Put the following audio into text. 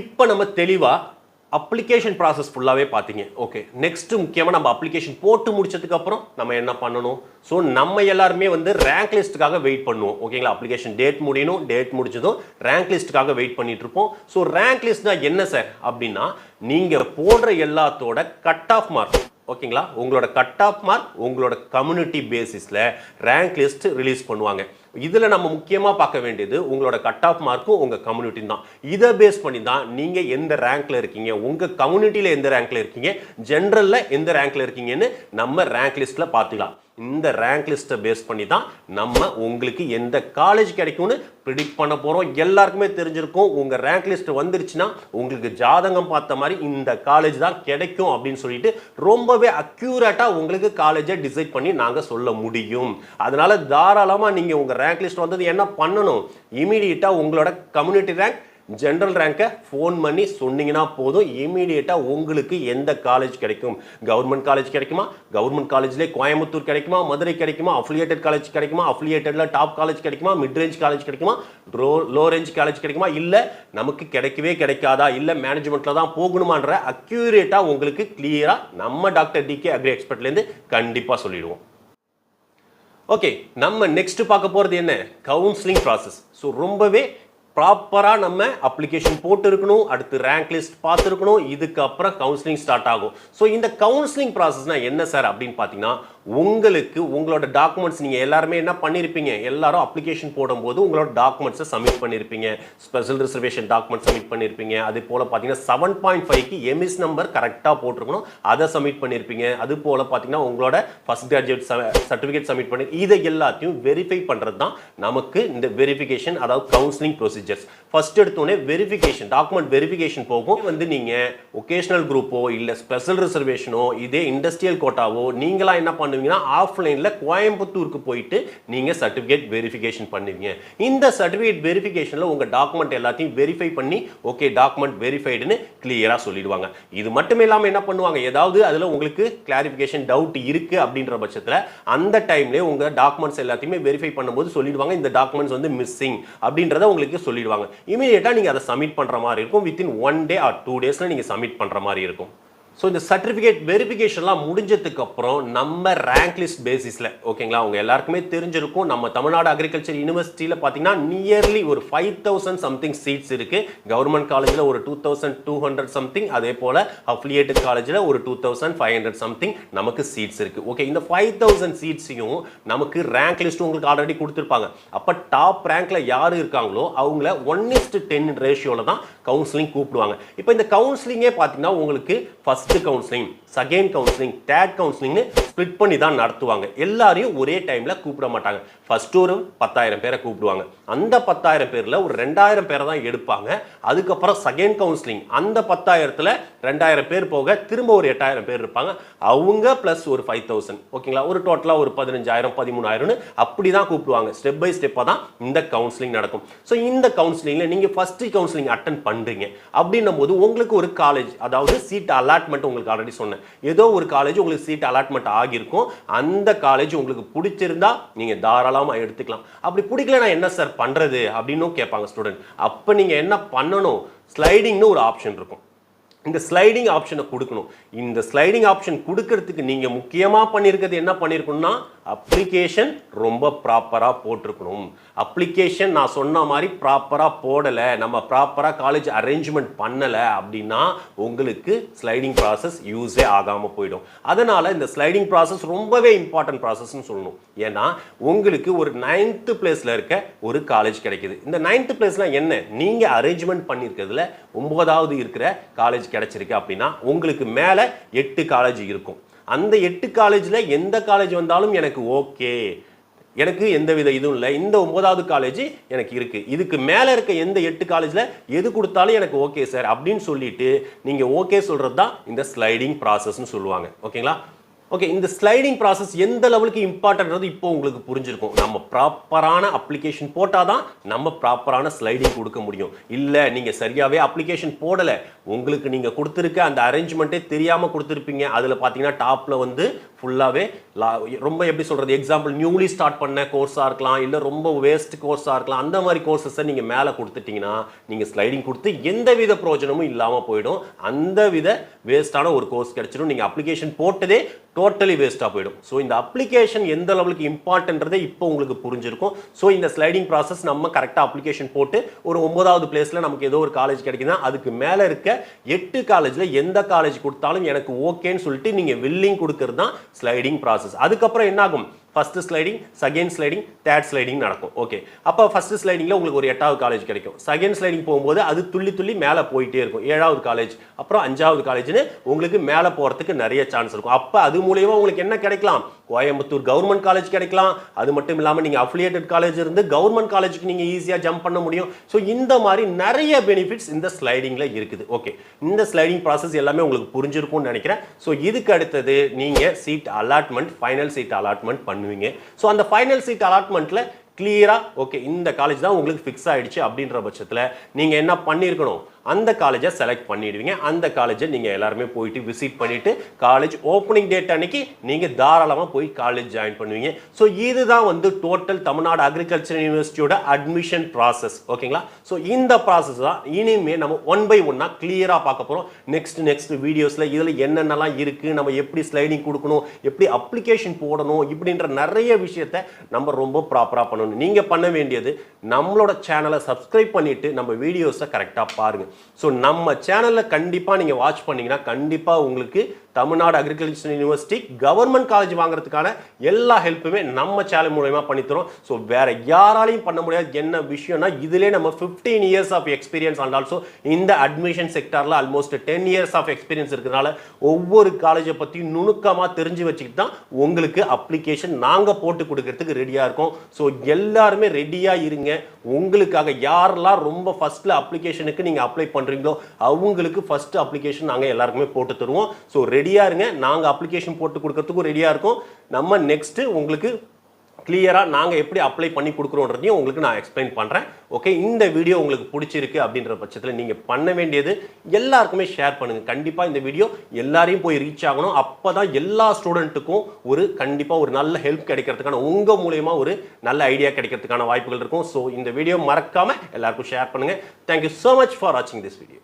இப்போ நம்ம தெளிவா அப்ளிகேஷன் ப்ராசஸ் ஃபுல்லாகவே பார்த்தீங்க. ஓகே, நெக்ஸ்ட்டு முக்கியமாக நம்ம அப்ளிகேஷன் போட்டு முடிச்சதுக்கு அப்புறம் நம்ம என்ன பண்ணணும்? ஸோ நம்ம எல்லாருமே வந்து ரேங்க் லிஸ்ட்டுக்காக வெயிட் பண்ணுவோம். ஓகேங்களா, அப்ளிகேஷன் டேட் முடியணும், டேட் முடிச்சதும் ரேங்க் லிஸ்ட்டுக்காக வெயிட் பண்ணிட்டு இருப்போம். ஸோ ரேங்க் லிஸ்ட்னா என்ன சார் அப்படின்னா, நீங்கள் போடுற எல்லாத்தோட கட் ஆஃப் மார்க். ஓகேங்களா, உங்களோட கட் ஆஃப் மார்க் உங்களோட கம்யூனிட்டி பேசிஸில் ரேங்க் லிஸ்ட் ரிலீஸ் பண்ணுவாங்க. இதில் நம்ம முக்கியமாக பார்க்க வேண்டியது உங்களோட கட் ஆஃப் மார்க்கும் உங்கள் கம்யூனிட்டி தான். இதை பேஸ் பண்ணி தான் நீங்கள் எந்த ரேங்க்ல இருக்கீங்க, உங்கள் கம்யூனிட்டியில் எந்த ரேங்க்ல இருக்கீங்க, ஜென்ரலில் எந்த ரேங்க்ல இருக்கீங்கன்னு நம்ம ரேங்க் லிஸ்ட்டில் பார்த்துக்கலாம். இந்த ரேங்க் லிஸ்ட்டை பேஸ் பண்ணி தான் நம்ம உங்களுக்கு எந்த காலேஜ் கிடைக்கும்னு ப்ரிடிக்ட் பண்ண போகிறோம். எல்லாருக்குமே தெரிஞ்சிருக்கும், உங்கள் ரேங்க் லிஸ்ட் வந்துருச்சுன்னா உங்களுக்கு ஜாதகம் பார்த்த மாதிரி இந்த காலேஜ் தான் கிடைக்கும் அப்படின்னு சொல்லிட்டு ரொம்பவே அக்யூரேட்டாக உங்களுக்கு காலேஜை டிசைட் பண்ணி நாங்கள் சொல்ல முடியும். அதனால தாராளமாக நீங்கள் உங்கள் ரேங்க் லிஸ்ட் வந்தது என்ன பண்ணணும்? இமீடியட்டாக உங்களோட கம்யூனிட்டி ரேங்க், ஜென்ரல் ரேங்கை ஃபோன் பண்ணி சொன்னீங்கன்னா போதும். இமீடியட்டாக உங்களுக்கு எந்த காலேஜ் கிடைக்கும்? கவர்மெண்ட் காலேஜ் கிடைக்குமா? கவர்மெண்ட் காலேஜ்லேயே கோயம்புத்தூர் கிடைக்குமா? மதுரை கிடைக்குமா? அஃபிலியேட்டட் காலேஜ் கிடைக்குமா? அஃபிலியேட்டடில் டாப் காலேஜ் கிடைக்குமா? மிட் ரேஞ்ச் காலேஜ் கிடைக்குமா? லோ ரேஞ்ச் காலேஜ் கிடைக்குமா? இல்லை நமக்கு கிடைக்கவே கிடைக்காதா, இல்லை மேனேஜ்மெண்ட்டில் தான் போகணுமான்ற அக்யூரேட்டாக உங்களுக்கு கிளியராக நம்ம டாக்டர் டிகே அக்ரி எக்ஸ்பர்ட்லேருந்து கண்டிப்பாக சொல்லிடுவோம். ஓகே, நம்ம நெக்ஸ்ட் பார்க்க போகிறது என்ன? Counselling process. ஸோ ரொம்பவே ப்ராப்பராக நம்ம அப்ளிகேஷன் போட்டு இருக்கணும், அடுத்து ரேங்க் லிஸ்ட் பார்த்துருக்கணும், இதுக்கப்புறம் கவுன்சிலிங் ஸ்டார்ட் ஆகும். ஸோ இந்த கவுன்சிலிங் ப்ராசஸ்னா என்ன சார் அப்படின்னு பார்த்தீங்கன்னா, உங்களுக்கு உங்களோட டாக்குமெண்ட்ஸ் நீங்கள் எல்லாருமே என்ன பண்ணியிருப்பீங்க, எல்லாரும் அப்ளிகேஷன் போடும்போது உங்களோட டாக்குமெண்ட்ஸை சப்மிட் பண்ணியிருப்பீங்க. ஸ்பெஷல் ரிசர்வேஷன் டாக்குமெண்ட் சப்மிட் பண்ணியிருப்பீங்க. அது போல் பார்த்தீங்கன்னா 7.5க்கு எம்இஸ் நம்பர் கரெக்டாக போட்டிருக்கணும், அதை சப்மிட் பண்ணியிருப்பீங்க. அது போல் பார்த்தீங்கன்னா உங்களோட ஃபர்ஸ்ட் கிராஜுவேட் சர்டிஃபிகேட் சப்மிட் பண்ணி இதை எல்லாத்தையும் வெரிஃபை பண்ணுறது தான் நமக்கு இந்த வெரிஃபிகேஷன், அதாவது கவுன்சிலிங் ப்ரொசீஜர்ஸ். ஃபர்ஸ்ட் எடுத்தோடனே வெரிஃபிகேஷன், டாக்குமெண்ட் வெரிஃபிகேஷன் போகும். வந்து நீங்கள் ஒகேஷனல் குரூப்போ இல்லை ஸ்பெஷல் ரிசர்வேஷனோ இதே இண்டஸ்ட்ரியல் கோட்டாவோ நீங்களா என்ன பண்ணுவீங்கன்னா ஆஃப்லைனில் கோயம்புத்தூருக்கு போயிட்டு நீங்கள் சர்டிஃபிகேட் வெரிஃபிகேஷன் பண்ணுவீங்க. இந்த சர்டிஃபிகேட் வெரிஃபிகேஷனில் உங்கள் டாக்குமெண்ட் எல்லாத்தையும் வெரிஃபை பண்ணி ஓகே டாக்குமெண்ட் வெரிஃபைடுன்னு கிளியராக சொல்லிடுவாங்க. இது மட்டும் இல்லாமல் என்ன பண்ணுவாங்க, ஏதாவது அதில் உங்களுக்கு கிளாரிஃபிகேஷன் டவுட் இருக்குது அப்படின்ற பட்சத்தில் அந்த டைம்லேயே உங்கள் டாக்குமெண்ட்ஸ் எல்லாத்தையுமே வெரிஃபை பண்ணும்போது சொல்லிடுவாங்க இந்த டாக்குமெண்ட்ஸ் வந்து மிஸ்ஸிங் அப்படின்றத உங்களுக்கு சொல்லிடுவாங்க. இமீடியட்டாக நீங்கள் அதை சப்மிட் பண்ணுற மாதிரி இருக்கும். வித்தின் 1 day or 2 days நீங்கள் சப்மிட் பண்ணுற மாதிரி இருக்கும். ஸோ இந்த சர்டிஃபிகேட் வெரிஃபிகேஷன்லாம் முடிஞ்சதுக்கு அப்புறம் நம்ம ரேங்க் லிஸ்ட் பேசிஸில், ஓகேங்களா, அவங்க எல்லாருக்குமே தெரிஞ்சிருக்கும், நம்ம தமிழ்நாடு அக்ரிகல்ச்சர் யூனிவர்சிட்டியில் பார்த்தீங்கன்னா நியர்லி ஒரு 5000 சம்திங் சீட்ஸ் இருக்குது. கவர்மெண்ட் காலேஜில் ஒரு 2200 சம்திங், அதே போல் அஃபிலியேட்டட் காலேஜில் ஒரு 2500 சம்திங் நமக்கு சீட்ஸ் இருக்குது. ஓகே, இந்த 5000 சீட்ஸையும் நமக்கு ரேங்க் லிஸ்ட் உங்களுக்கு ஆல்ரெடி கொடுத்துருப்பாங்க. அப்போ டாப் ரேங்க்ல யார் இருக்காங்களோ அவங்கள 1:10 ரேஷியோவில் தான் கவுன்சிலிங் கூப்பிடுவாங்க. இப்போ இந்த கவுன்சிலிங்கே பார்த்தீங்கன்னா உங்களுக்கு first counselling, second counselling, third கவுன்சிலிங்னு ஸ்ப்ளிட் பண்ணி தான் நடத்துவாங்க. எல்லாரையும் ஒரே டைமில் கூப்பிட மாட்டாங்க. ஃபர்ஸ்ட் ஒரு 10,000 பேரை கூப்பிடுவாங்க. அந்த 10,000 பேரில் ஒரு 2000 பேரை தான் எடுப்பாங்க. அதுக்கப்புறம் செகண்ட் கவுன்சிலிங், அந்த 10,000ல் 2000 பேர் போக திரும்ப ஒரு 8000 பேர் இருப்பாங்க. அவங்க ப்ளஸ் ஒரு 5000, ஓகேங்களா, ஒரு டோட்டலாக ஒரு 15,000 13,000ன்னு அப்படி தான் கூப்பிடுவாங்க. ஸ்டெப் பை ஸ்டெப்பாக தான் இந்த கவுன்சிலிங் நடக்கும். ஸோ இந்த கவுன்சிலிங்கில் நீங்கள் ஃபர்ஸ்ட் கவுன்சிலிங் அட்டன் பண்ணுறீங்க அப்படின்னும் போது உங்களுக்கு ஒரு காலேஜ், அதாவது சீட் அலாட்மெண்ட் உங்களுக்கு ஆல்ரெடி சொன்னேன், ஏதோ ஒரு காலேஜ் உங்களுக்கு சீட் அலாட்மெண்ட் ஆகியிருக்கும். அந்த காலேஜ் உங்களுக்கு பிடிச்சிருந்தா நீங்கள் தாராளமாக எடுத்துக்கலாம். அப்படி பிடிக்கலனா என்ன சார் பண்ணுறது அப்படின்னு கேட்பாங்க ஸ்டூடெண்ட். அப்போ நீங்கள் என்ன பண்ணணும், ஸ்லைடிங்னு ஒரு ஆப்ஷன் இருக்கும். இந்த ஸ்லைடிங் ஆப்ஷனை கொடுக்கணும். இந்த ஸ்லைடிங் ஆப்ஷன் கொடுக்கறதுக்கு நீங்கள் முக்கியமாக பண்ணியிருக்கிறது என்ன பண்ணியிருக்கணும்னா, அப்ளிகேஷன் ரொம்ப ப்ராப்பராக போட்டிருக்கணும். அப்ளிகேஷன் நான் சொன்ன மாதிரி ப்ராப்பராக போடலை, நம்ம ப்ராப்பராக காலேஜ் அரேஞ்ச்மெண்ட் பண்ணலை அப்படின்னா உங்களுக்கு ஸ்லைடிங் ப்ராசஸ் யூஸே ஆகாமல் போயிடும். அதனால் இந்த ஸ்லைடிங் ப்ராசஸ் ரொம்பவே இம்பார்ட்டன்ட் ப்ராசஸ்ன்னு சொல்லணும். ஏன்னா உங்களுக்கு ஒரு 9th பிளேஸில் இருக்க ஒரு காலேஜ் கிடைக்குது. இந்த 9th பிளேஸ்லாம் என்ன, நீங்கள் அரேஞ்ச்மெண்ட் பண்ணியிருக்கிறதுல 9வது இருக்கிற காலேஜ் கிடைச்சிருக்கு அப்படின்னா உங்களுக்கு மேலே 8 காலேஜ் இருக்கும். அந்த 8 காலேஜில் எந்த காலேஜ் வந்தாலும் எனக்கு ஓகே, எனக்கு எந்த வித இதுவும் இல்லை, இந்த 9வது காலேஜ் எனக்கு இருக்கு, இதுக்கு மேலே இருக்க எந்த 8 காலேஜில் எது கொடுத்தாலும் எனக்கு ஓகே சார் அப்படின்னு சொல்லிட்டு நீங்கள் ஓகே சொல்கிறது தான் இந்த ஸ்லைடிங் ப்ராசஸ்ன்னு சொல்லுவாங்க. ஓகேங்களா, ஓகே, இந்த ஸ்லைடிங் ப்ராசஸ் எந்த லெவலுக்கு இம்பார்ட்டன்றது இப்போ உங்களுக்கு புரிஞ்சிருக்கும். நம்ம ப்ராப்பரான அப்ளிகேஷன் போட்டால் தான் நம்ம ப்ராப்பரான ஸ்லைடிங் கொடுக்க முடியும். இல்லை நீங்கள் சரியாகவே அப்ளிகேஷன் போடலை, உங்களுக்கு நீங்கள் கொடுத்துருக்க அந்த அரேஞ்ச்மெண்ட்டே தெரியாமல் கொடுத்துருப்பீங்க. அதில் பார்த்தீங்கன்னா டாப்பில் வந்து ஃபுல்லாகவே ரொம்ப எப்படி சொல்கிறது, எக்ஸாம்பிள் நியூலி ஸ்டார்ட் பண்ண கோர்ஸாக இருக்கலாம், இல்லை ரொம்ப வேஸ்ட் கோர்ஸாக இருக்கலாம். அந்த மாதிரி கோர்ஸஸை நீங்கள் மேலே கொடுத்துட்டிங்கன்னா நீங்கள் ஸ்லைடிங் கொடுத்து எந்த வித பிரயோஜனமும் இல்லாமல் போயிடும். அந்த வித வேஸ்ட்டான ஒரு கோர்ஸ் கிடைச்சிடும். நீங்கள் அப்ளிகேஷன் போட்டதே டோட்டலி வேஸ்ட்டாக போயிடும். ஸோ இந்த அப்ளிகேஷன் எந்த லெவலுக்கு இம்பார்ட்டன்றதே இப்போ உங்களுக்கு புரிஞ்சிருக்கும். ஸோ இந்த ஸ்லைடிங் ப்ராசஸ் நம்ம கரெக்டாக அப்ளிகேஷன் போட்டு ஒரு 9வது பிளேஸில் நமக்கு ஏதோ ஒரு காலேஜ் கிடைக்குதுன்னா அதுக்கு மேலே இருக்க 8 காலேஜில் எந்த காலேஜ் கொடுத்தாலும் எனக்கு ஓகேன்னு சொல்லிட்டு நீங்கள் வில்லிங் கொடுக்கறது தான் ஸ்லைடிங் ப்ராசஸ். அதுக்கப்புறம் என்ன ஆகும், first sliding, second sliding, third sliding நடக்கும். ஓகே, அப்போ ஃபர்ஸ்ட் ஸ்லைடிங்கில் உங்களுக்கு ஒரு 8வது காலேஜ் கிடைக்கும். செகண்ட் ஸ்லைடிங் போகும்போது அது துள்ளி துள்ளி மேலே போயிட்டே இருக்கும். 7வது காலேஜ், அப்புறம் 5வது காலேஜ்னு உங்களுக்கு மேலே போகிறதுக்கு நிறைய சான்ஸ் இருக்கும். அப்போ அது மூலியமாக உங்களுக்கு என்ன கிடைக்கலாம், கோயம்புத்தூர் கவர்மெண்ட் காலேஜ் கிடைக்கலாம். அது மட்டும் இல்லாமல் நீங்கள் அஃபிலியேட்டட் காலேஜ் இருந்து கவர்மெண்ட் காலேஜுக்கு நீங்கள் ஈஸியாக ஜம்ப் பண்ண முடியும். ஸோ இந்த மாதிரி நிறைய பெனிஃபிட்ஸ் இந்த ஸ்லைடிங்கில் இருக்குது. ஓகே, இந்த ஸ்லைடிங் ப்ராசஸ் எல்லாமே உங்களுக்கு புரிஞ்சிருக்கும்னு நினைக்கிறேன். ஸோ இதுக்கு அடுத்தது நீங்கள் seat allotment, final seat allotment பண்ணுவீங்க. ஸோ அந்த ஃபைனல் சீட் அலாட்மெண்ட்டில் கிளியராக ஓகே இந்த காலேஜ் தான் உங்களுக்கு ஃபிக்ஸ் ஆகிடுச்சு அப்படின்ற பட்சத்தில் நீங்கள் என்ன பண்ணியிருக்கணும், அந்த காலேஜை செலக்ட் பண்ணிடுவீங்க. அந்த காலேஜை நீங்கள் எல்லாருமே போயிட்டு விசிட் பண்ணிவிட்டு காலேஜ் ஓப்பனிங் டேட் அன்னைக்கு நீங்கள் தாராளமாக போய் காலேஜ் ஜாயின் பண்ணுவீங்க. ஸோ இதுதான் வந்து டோட்டல் தமிழ்நாடு அக்ரிகல்ச்சர் யூனிவர்சிட்டியோட அட்மிஷன் ப்ராசஸ். ஓகேங்களா? ஸோ இந்த ப்ராசஸ் தான் இனிமேல் நம்ம 1 by 1 கிளியராக பார்க்க போகிறோம். நெக்ஸ்ட் வீடியோஸில் இதில் என்னென்னலாம் இருக்குது, நம்ம எப்படி ஸ்லைடிங் கொடுக்கணும், எப்படி அப்ளிகேஷன் போடணும், இப்படின்ற நிறைய விஷயத்தை நம்ம ரொம்ப ப்ராப்பராக பண்ணணும். நீங்கள் பண்ண வேண்டியது நம்மளோட சேனலை சப்ஸ்கிரைப் பண்ணிவிட்டு நம்ம வீடியோஸை கரெக்டாக பாருங்கள். ஸோ நம்ம சேனலில் கண்டிப்பாக நீங்கள் வாட்ச் பண்ணிங்கன்னா கண்டிப்பாக உங்களுக்கு Tamil Nadu agriculture university government college வாங்குறதுக்கான எல்லா ஹெல்ப்புமே நம்ம சேனல் மூலமா பண்ணித்தரோம். ஸோ வேற யாராலையும் பண்ண முடியாது. என்ன விஷயம்னா இதிலே நம்ம 15 years of experience and also இந்த அட்மிஷன் செக்டாரில் ஆல்மோஸ்ட் 10 years ஆஃப் எக்ஸ்பீரியன்ஸ் இருக்கிறதுனால ஒவ்வொரு காலேஜை பற்றி நுணுக்கமாக தெரிஞ்சு வச்சுக்கிட்டு தான் உங்களுக்கு அப்ளிகேஷன் நாங்கள் போட்டு கொடுக்கறதுக்கு ரெடியாக இருக்கோம். ஸோ எல்லாருமே ரெடியாக இருங்க. உங்களுக்காக யாரெல்லாம் ரொம்ப ஃபர்ஸ்ட்ல அப்ளிகேஷனுக்கு நீங்கள் அப்ளை பண்ணுறீங்களோ அவங்களுக்கு ஃபர்ஸ்ட் அப்ளிகேஷன் நாங்கள் எல்லாருக்குமே போட்டு தருவோம். ஸோ ரெடியா இருங்க. நாங்க அப்ளிகேஷன் போட்டு கொடுக்கிறதுக்கு ரெடியா இருக்கோம். நம்ம நெக்ஸ்ட் உங்களுக்கு கிளியரா நாங்க எப்படி அப்ளை பண்ணி கொடுக்குறோம்ன்றதையும் உங்களுக்கு நான் எக்ஸ்பிளைன் பண்றேன். ஓகே, இந்த வீடியோ உங்களுக்கு பிடிச்சிருக்கு அப்படின்ற பட்சத்தில் நீங்க பண்ண வேண்டியது எல்லாருக்குமே ஷேர் பண்ணுங்க. கண்டிப்பா இந்த வீடியோ எல்லாரையும் போய் ரீச் ஆகணும். அப்பதான் எல்லா ஸ்டூடெண்ட்டுக்கும் ஒரு கண்டிப்பா ஒரு நல்ல ஹெல்ப் கிடைக்கிறதுக்கான உங்க மூலமா ஒரு நல்ல ஐடியா கிடைக்கிறதுக்கான வாய்ப்புகள் இருக்கும். ஸோ இந்த வீடியோ மறக்காம எல்லாருக்கும் ஷேர் பண்ணுங்க. Thank you so much for watching this video.